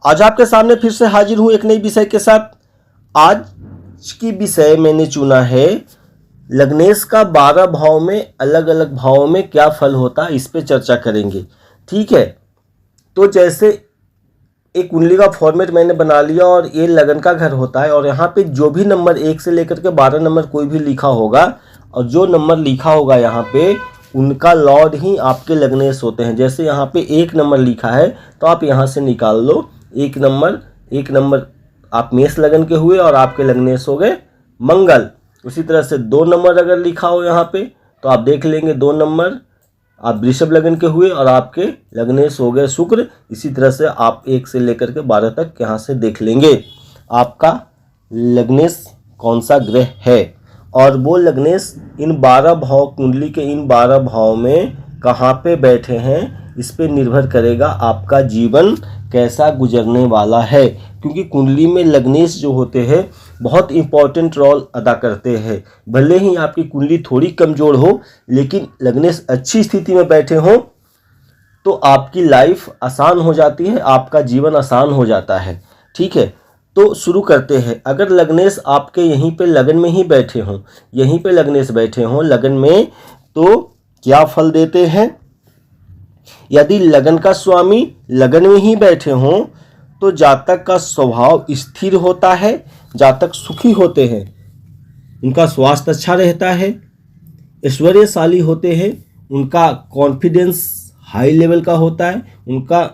आज आपके सामने फिर से हाजिर हूं एक नई विषय के साथ। आज की विषय मैंने चुना है लग्नेश का 12 भाव में अलग अलग भावों में क्या फल होता है, इस पे चर्चा करेंगे। ठीक है, तो जैसे एक कुंडली का फॉर्मेट मैंने बना लिया और ये लगन का घर होता है और यहाँ पे जो भी नंबर 1 से लेकर के 12 नंबर कोई भी लिखा होगा और जो नंबर लिखा होगा यहाँ पे उनका लॉर्ड ही आपके लग्नेश होते हैं। जैसे यहाँ पे 1 नंबर लिखा है तो आप यहाँ से निकाल लो 1 नंबर आप मेष लगन के हुए और आपके लग्नेश हो गए मंगल। उसी तरह से 2 नंबर अगर लिखा हो यहाँ पे तो आप देख लेंगे 2 नंबर आप वृषभ लगन के हुए और आपके लग्नेश हो गए शुक्र। इसी तरह से आप 1 से लेकर के 12 तक यहाँ से देख लेंगे आपका लग्नेश कौन सा ग्रह है और वो लग्नेश इन 12 भाव कुंडली के इन 12 भाव में कहाँ पे बैठे हैं, इस पे निर्भर करेगा आपका जीवन कैसा गुजरने वाला है। क्योंकि कुंडली में लग्नेश जो होते हैं बहुत इंपॉर्टेंट रोल अदा करते हैं। भले ही आपकी कुंडली थोड़ी कमज़ोर हो लेकिन लग्नेश अच्छी स्थिति में बैठे हों तो आपकी लाइफ आसान हो जाती है, आपका जीवन आसान हो जाता है। ठीक है, तो शुरू करते हैं। अगर लग्नेश आपके यहीं पे लगन में ही बैठे हों, यहीं पे लग्नेश बैठे हों लगन में, तो क्या फल देते हैं। यदि लगन का स्वामी लगन में ही बैठे हों तो जातक का स्वभाव स्थिर होता है, जातक सुखी होते हैं, उनका स्वास्थ्य अच्छा रहता है, ऐश्वर्यशाली होते हैं, उनका कॉन्फिडेंस हाई लेवल का होता है, उनका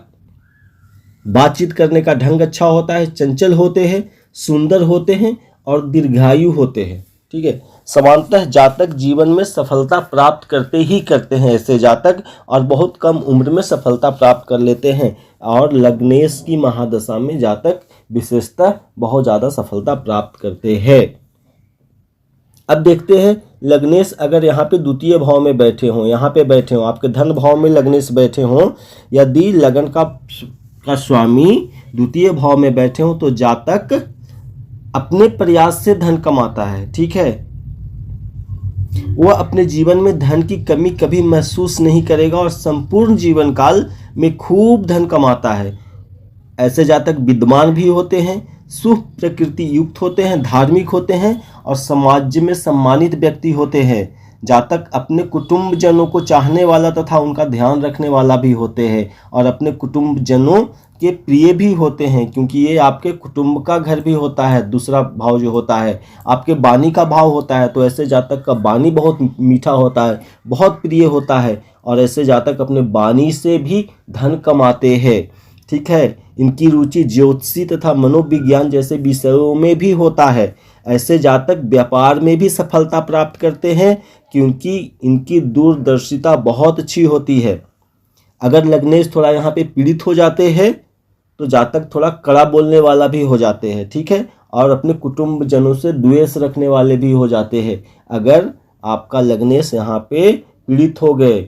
बातचीत करने का ढंग अच्छा होता है, चंचल होते हैं, सुंदर होते हैं और दीर्घायु होते हैं। ठीक है, सामान्यतः जातक जीवन में सफलता प्राप्त करते ही करते हैं ऐसे जातक, और बहुत कम उम्र में सफलता प्राप्त कर लेते हैं। और लग्नेश की महादशा में जातक विशेषतः बहुत ज़्यादा सफलता प्राप्त करते हैं। अब देखते हैं लग्नेश अगर यहाँ पे द्वितीय भाव में बैठे हों, यहाँ पे बैठे हों, आपके धन भाव में लग्नेश बैठे हों, यदि लगन का स्वामी द्वितीय भाव में बैठे हों तो जातक अपने प्रयास से धन कमाता है। ठीक है, वह अपने जीवन में धन की कमी कभी महसूस नहीं करेगा और संपूर्ण जीवन काल में खूब धन कमाता है। ऐसे जातक विद्वान भी होते हैं, शुभ प्रकृति युक्त होते हैं, धार्मिक होते हैं और समाज में सम्मानित व्यक्ति होते हैं। जातक अपने कुटुंबजनों को चाहने वाला तथा उनका ध्यान रखने वाला भी होते हैं और अपने कुटुंबजनों के प्रिय भी होते हैं, क्योंकि ये आपके कुटुंब का घर भी होता है। दूसरा भाव जो होता है आपके वाणी का भाव होता है, तो ऐसे जातक का वाणी बहुत मीठा होता है, बहुत प्रिय होता है और ऐसे जातक अपने वाणी से भी धन कमाते हैं। ठीक है, इनकी रुचि ज्योतिषी तथा मनोविज्ञान जैसे विषयों में भी होता है। ऐसे जातक व्यापार में भी सफलता प्राप्त करते हैं क्योंकि इनकी दूरदर्शिता बहुत अच्छी होती है। अगर लग्नेश थोड़ा यहाँ पे पीड़ित हो जाते हैं तो जातक थोड़ा कड़ा बोलने वाला भी हो जाते हैं। ठीक है, और अपने कुटुंबजनों से द्वेष रखने वाले भी हो जाते हैं अगर आपका लग्नेश यहाँ पे पीड़ित हो गए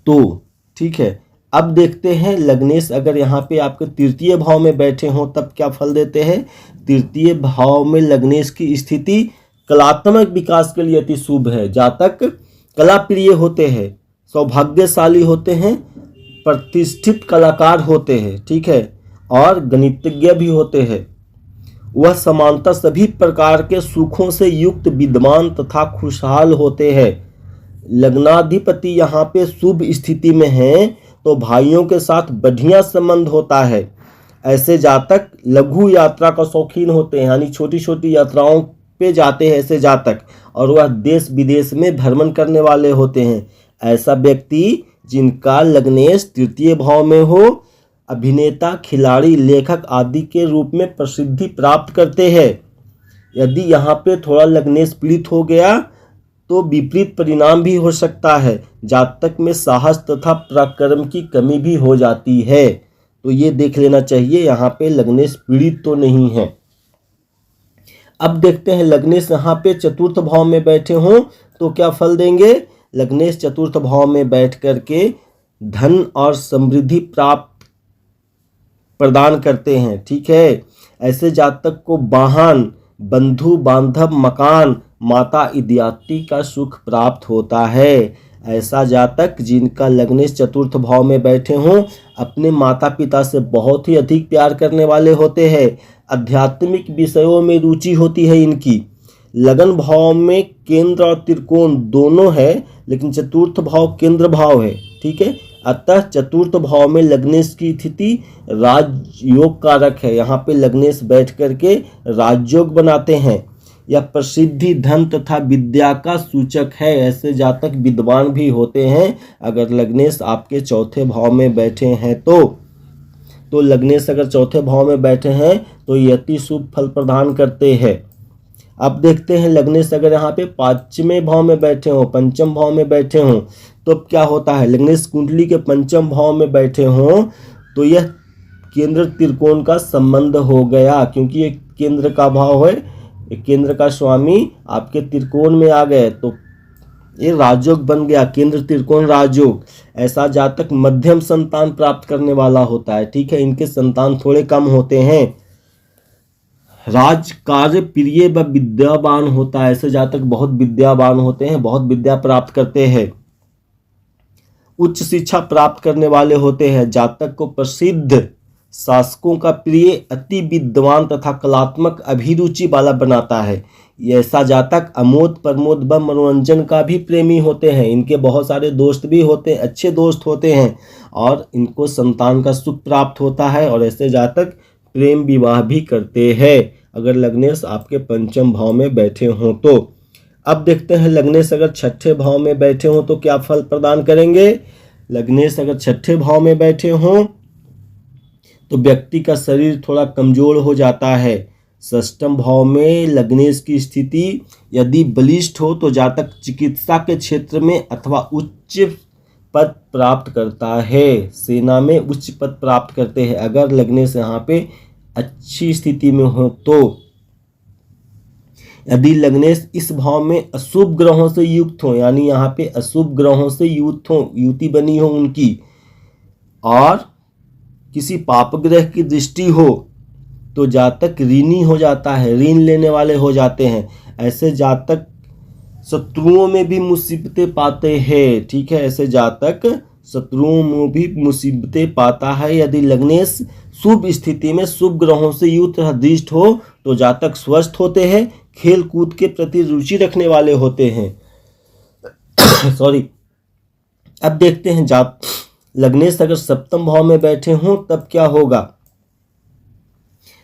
तो। ठीक है, अब देखते हैं लग्नेश अगर यहाँ पे आपके तृतीय भाव में बैठे हों तब क्या फल देते हैं। तृतीय भाव में लग्नेश की स्थिति कलात्मक विकास के लिए अति शुभ है। जातक कला प्रिय होते हैं, सौभाग्यशाली होते हैं, प्रतिष्ठित कलाकार होते हैं। ठीक है, और गणितज्ञ भी होते हैं। वह समानता सभी प्रकार के सुखों से युक्त विद्वान तथा खुशहाल होते हैं। लग्नाधिपति यहाँ पे शुभ स्थिति में है तो भाइयों के साथ बढ़िया संबंध होता है। ऐसे जातक लघु यात्रा का शौकीन होते हैं, यानी छोटी छोटी यात्राओं पे जाते हैं ऐसे जातक, और वह देश विदेश में भ्रमण करने वाले होते हैं। ऐसा व्यक्ति जिनका लग्नेश तृतीय भाव में हो अभिनेता, खिलाड़ी, लेखक आदि के रूप में प्रसिद्धि प्राप्त करते हैं। यदि यहाँ पे थोड़ा लग्नेश पीड़ित हो गया तो विपरीत परिणाम भी हो सकता है। जातक में साहस तथा पराक्रम की कमी भी हो जाती है, तो ये देख लेना चाहिए यहाँ पे लग्नेश पीड़ित तो नहीं है। अब देखते हैं लग्नेश यहाँ पे चतुर्थ भाव में बैठे हों तो क्या फल देंगे। लग्नेश चतुर्थ भाव में बैठ करके धन और समृद्धि प्राप्त प्रदान करते हैं। ठीक है, ऐसे जातक को वाहन, बंधु बांधव, मकान, माता इत्यादि का सुख प्राप्त होता है। ऐसा जातक जिनका लग्नेश चतुर्थ भाव में बैठे हों अपने माता पिता से बहुत ही अधिक प्यार करने वाले होते हैं। आध्यात्मिक विषयों में रुचि होती है इनकी। लगन भाव में केंद्र और त्रिकोण दोनों है, लेकिन चतुर्थ भाव केंद्र भाव है, ठीक है। अतः चतुर्थ भाव में लग्नेश की स्थिति राजयोग कारक है। यहाँ पे लग्नेश बैठ करके राजयोग बनाते हैं। यह प्रसिद्धि, धन तथा विद्या का सूचक है। ऐसे जातक विद्वान भी होते हैं। अगर लग्नेश आपके चौथे भाव में बैठे हैं तो लग्नेश अगर चौथे भाव में बैठे हैं तो ये अति शुभ फल प्रदान करते हैं। अब देखते हैं लग्नेश अगर यहाँ पे पांचवें भाव में बैठे हों, पंचम भाव में बैठे हों तो क्या होता है। लग्नेश कुंडली के पंचम भाव में बैठे हों तो यह केंद्र त्रिकोण का संबंध हो गया, क्योंकि ये केंद्र का भाव है, केंद्र का स्वामी आपके त्रिकोण में आ गए तो ये राजयोग बन गया, केंद्र त्रिकोण राजयोग। ऐसा जातक मध्यम संतान प्राप्त करने वाला होता है, ठीक है। इनके संतान थोड़े कम होते हैं। राज कार्य प्रिय व विद्यावान होता है। ऐसे जातक बहुत विद्यावान होते हैं, बहुत विद्या प्राप्त करते हैं, उच्च शिक्षा प्राप्त करने वाले होते हैं। जातक को प्रसिद्ध शासकों का प्रिय, अति विद्वान तथा कलात्मक अभिरुचि वाला बनाता है। ऐसा जातक अमोद प्रमोद व मनोरंजन का भी प्रेमी होते हैं। इनके बहुत सारे दोस्त भी होते हैं, अच्छे दोस्त होते हैं, और इनको संतान का सुख प्राप्त होता है। और ऐसे जातक प्रेम विवाह भी करते हैं अगर लग्नेश आपके पंचम भाव में बैठे हों तो। अब देखते हैं लग्नेश अगर छठे भाव में बैठे हों तो क्या फल प्रदान करेंगे। लग्नेश अगर छठे भाव में बैठे हों तो व्यक्ति का शरीर थोड़ा कमजोर हो जाता है। षष्ठम भाव में लग्नेश की स्थिति यदि बलिष्ठ हो तो जातक चिकित्सा के क्षेत्र में अथवा उच्च पद प्राप्त करता है, सेना में उच्च पद प्राप्त करते हैं अगर लग्नेश यहाँ पे अच्छी स्थिति में हो तो। यदि लग्नेश इस भाव में अशुभ ग्रहों से युक्त हो, यानी यहाँ पे अशुभ ग्रहों से युक्त हो, युति बनी हो उनकी, और किसी पाप ग्रह की दृष्टि हो तो जातक ऋणी हो जाता है, ऋण लेने वाले हो जाते हैं। ऐसे जातक शत्रुओं में भी मुसीबतें पाते हैं, ठीक है। ऐसे जातक शत्रुओं में भी मुसीबतें पाता है। यदि लग्नेश शुभ स्थिति में शुभ ग्रहों से युक्त दृष्ट हो तो जातक स्वस्थ होते हैं, खेल कूद के प्रति रुचि रखने वाले होते हैं। सॉरी। अब देखते हैं लग्नेश अगर सप्तम भाव में बैठे हों तब क्या होगा।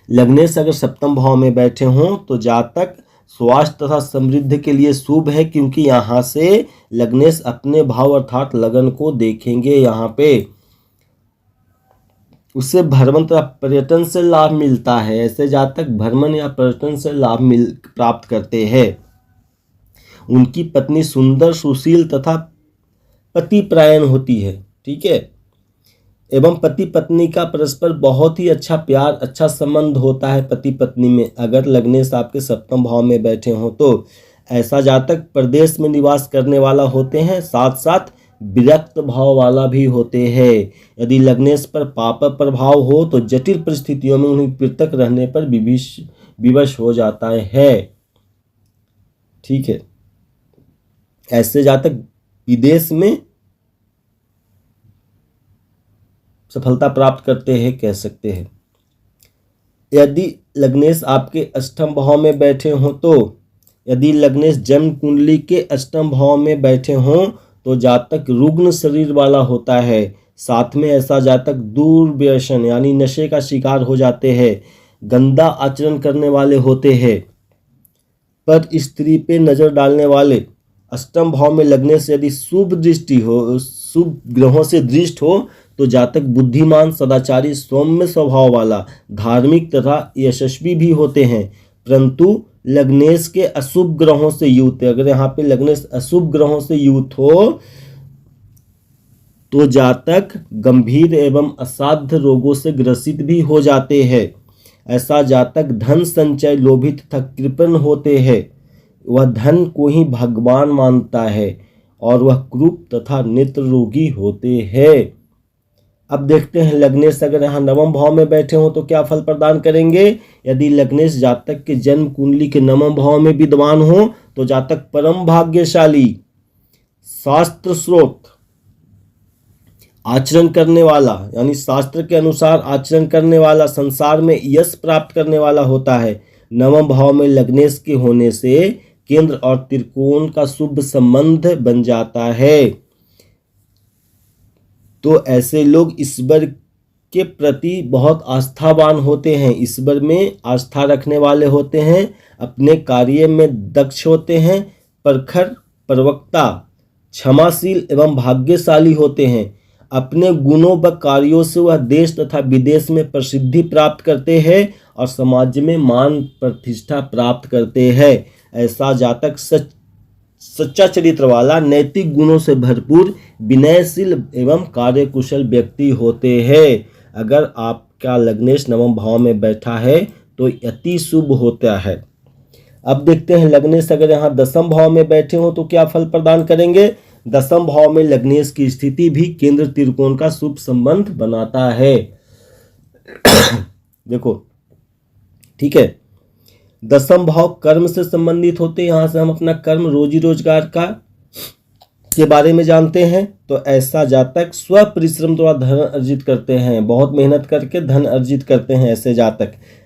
लग्नेश अगर सप्तम भाव में बैठे हों तो जातक स्वास्थ्य तथा समृद्धि के लिए शुभ है, क्योंकि यहाँ से लग्नेश अपने भाव अर्थात लगन को देखेंगे। यहाँ पे उससे भ्रमण तथा पर्यटन से लाभ मिलता है। ऐसे जातक भ्रमण या पर्यटन से लाभ प्राप्त करते हैं। उनकी पत्नी सुंदर, सुशील तथा पतिपरायण होती है, ठीक है। एवं पति पत्नी का परस्पर बहुत ही अच्छा प्यार, अच्छा संबंध होता है पति पत्नी में अगर लग्नेश आपके सप्तम भाव में बैठे हों तो। ऐसा जातक प्रदेश में निवास करने वाला होते हैं, साथ साथ विरक्त भाव वाला भी होते हैं। यदि लग्नेश पर पाप प्रभाव हो तो जटिल परिस्थितियों में उन्हें पृथक रहने पर विवश हो जाता है, ठीक है। ऐसे जातक विदेश में सफलता प्राप्त करते हैं, कह सकते हैं। यदि लग्नेश आपके अष्टम भाव में बैठे हों तो, यदि लग्नेश जन्म कुंडली के अष्टम भाव में बैठे हों तो जातक रुग्ण शरीर वाला होता है। साथ में ऐसा जातक दुर्व्यसन यानी नशे का शिकार हो जाते हैं, गंदा आचरण करने वाले होते हैं, पर स्त्री पे नजर डालने वाले। अष्टम भाव में लग्नेश यदि शुभ दृष्टि हो, शुभ ग्रहों से दृष्ट हो तो जातक बुद्धिमान, सदाचारी, सौम्य स्वभाव वाला, धार्मिक तथा यशस्वी भी होते हैं। परंतु लग्नेश के अशुभ ग्रहों से युक्त, अगर यहाँ पे लग्नेश अशुभ ग्रहों से युक्त हो तो जातक गंभीर एवं असाध्य रोगों से ग्रसित भी हो जाते हैं। ऐसा जातक धन संचय लोभी तथा कृपण होते हैं। वह धन को ही भगवान मानता है और वह क्रूप तथा नेत्र रोगी होते हैं। अब देखते हैं लग्नेश अगर यहाँ नवम भाव में बैठे हों तो क्या फल प्रदान करेंगे। यदि लग्नेश जातक के जन्म कुंडली के नवम भाव में विद्वान हो तो जातक परम भाग्यशाली, शास्त्र स्रोत आचरण करने वाला, यानी शास्त्र के अनुसार आचरण करने वाला संसार में यश प्राप्त करने वाला होता है। नवम भाव में लग्नेश के होने से केंद्र और त्रिकोण का शुभ संबंध बन जाता है। तो ऐसे लोग ईश्वर के प्रति बहुत आस्थावान होते हैं, ईश्वर में आस्था रखने वाले होते हैं, अपने कार्य में दक्ष होते हैं, प्रखर, प्रवक्ता, क्षमाशील एवं भाग्यशाली होते हैं। अपने गुणों व कार्यों से वह देश तथा विदेश में प्रसिद्धि प्राप्त करते हैं और समाज में मान प्रतिष्ठा प्राप्त करते हैं। ऐसा जातक सच्चा चरित्र वाला, नैतिक गुणों से भरपूर, विनयशील एवं कार्यकुशल व्यक्ति होते हैं। अगर आपका लग्नेश नवम भाव में बैठा है तो अति शुभ होता है। अब देखते हैं लग्नेश अगर यहाँ दसम भाव में बैठे हो तो क्या फल प्रदान करेंगे। दसम भाव में लग्नेश की स्थिति भी केंद्र त्रिकोण का शुभ संबंध बनाता है। देखो, ठीक है, दसम भाव कर्म से संबंधित होते हैं। यहाँ से हम अपना कर्म, रोजी रोजगार के बारे में जानते हैं। तो ऐसा जातक स्व परिश्रम द्वारा धन अर्जित करते हैं, बहुत मेहनत करके धन अर्जित करते हैं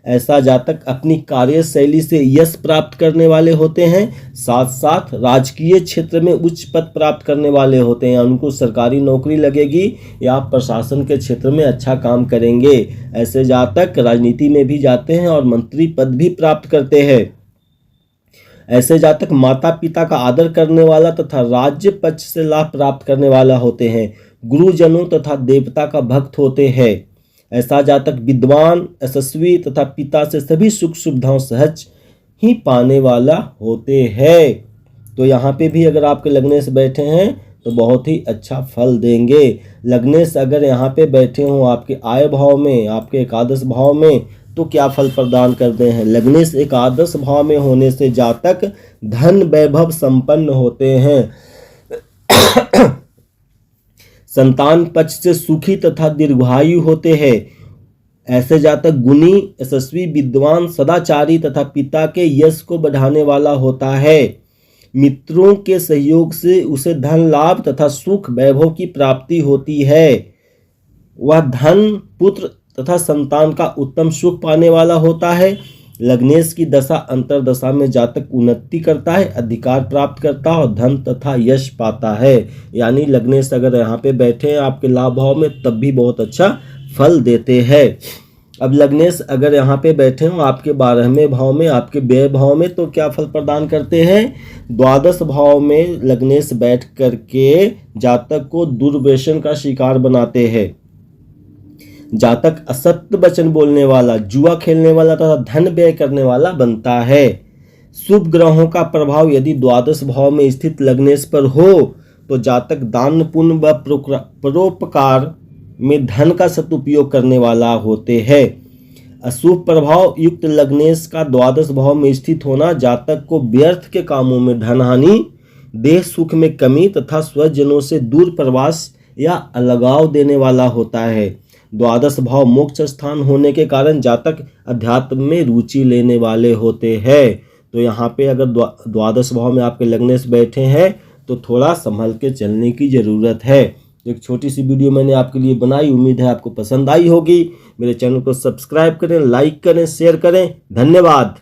ऐसा जातक अपनी कार्यशैली से यश प्राप्त करने वाले होते हैं, साथ साथ राजकीय क्षेत्र में उच्च पद प्राप्त करने वाले होते हैं। उनको सरकारी नौकरी लगेगी या प्रशासन के क्षेत्र में अच्छा काम करेंगे। ऐसे जातक राजनीति में भी जाते हैं और मंत्री पद भी प्राप्त करते हैं। ऐसे जातक माता पिता का आदर करने वाला तथा राज्य पक्ष से लाभ प्राप्त करने वाला होते हैं। गुरुजनों तथा देवता का भक्त होते हैं। ऐसा जातक विद्वान, यशस्वी तथा पिता से सभी सुख सुविधाओं सहज ही पाने वाला होते हैं। तो यहाँ पे भी अगर आपके लग्नेश बैठे हैं तो बहुत ही अच्छा फल देंगे। लग्नेश अगर यहाँ पे बैठे हों आपके आय भाव में, आपके एकादश भाव में, तो क्या फल प्रदान करते हैं। लग्नेश एकादश भाव में होने से जातक धन वैभव संपन्न होते हैं। संतान पक्ष से सुखी तथा दीर्घायु होते हैं। ऐसे जातक गुणी, यशस्वी, विद्वान, सदाचारी तथा पिता के यश को बढ़ाने वाला होता है। मित्रों के सहयोग से उसे धन लाभ तथा सुख वैभव की प्राप्ति होती है। वह धन, पुत्र तथा संतान का उत्तम सुख पाने वाला होता है। लग्नेश की दशा अंतरदशा में जातक उन्नति करता है, अधिकार प्राप्त करता है और धन तथा यश पाता है। यानी लग्नेश अगर यहाँ पे बैठे हैं आपके लाभ भाव में तब भी बहुत अच्छा फल देते हैं। अब लग्नेश अगर यहाँ पे बैठे हो आपके 12वें भाव में, आपके व्यय भाव में, तो क्या फल प्रदान करते हैं। द्वादश भाव में लग्नेश बैठ करके जातक को दुर्व्यसन का शिकार बनाते हैं। जातक असत्य वचन बोलने वाला, जुआ खेलने वाला तथा धन व्यय करने वाला बनता है। शुभ ग्रहों का प्रभाव यदि द्वादश भाव में स्थित लग्नेश पर हो तो जातक दान, पुण्य व परोपकार में धन का सदुपयोग करने वाला होते हैं। अशुभ प्रभाव युक्त लग्नेश का द्वादश भाव में स्थित होना जातक को व्यर्थ के कामों में धन हानि, देह सुख में कमी तथा स्वजनों से दूर प्रवास या अलगाव देने वाला होता है। द्वादश भाव मोक्ष स्थान होने के कारण जातक अध्यात्म में रुचि लेने वाले होते हैं। तो यहाँ पे अगर द्वादश भाव में आपके लग्नेश बैठे हैं तो थोड़ा संभल के चलने की ज़रूरत है। एक छोटी सी वीडियो मैंने आपके लिए बनाई, उम्मीद है आपको पसंद आई होगी। मेरे चैनल को सब्सक्राइब करें, लाइक करें, शेयर करें। धन्यवाद।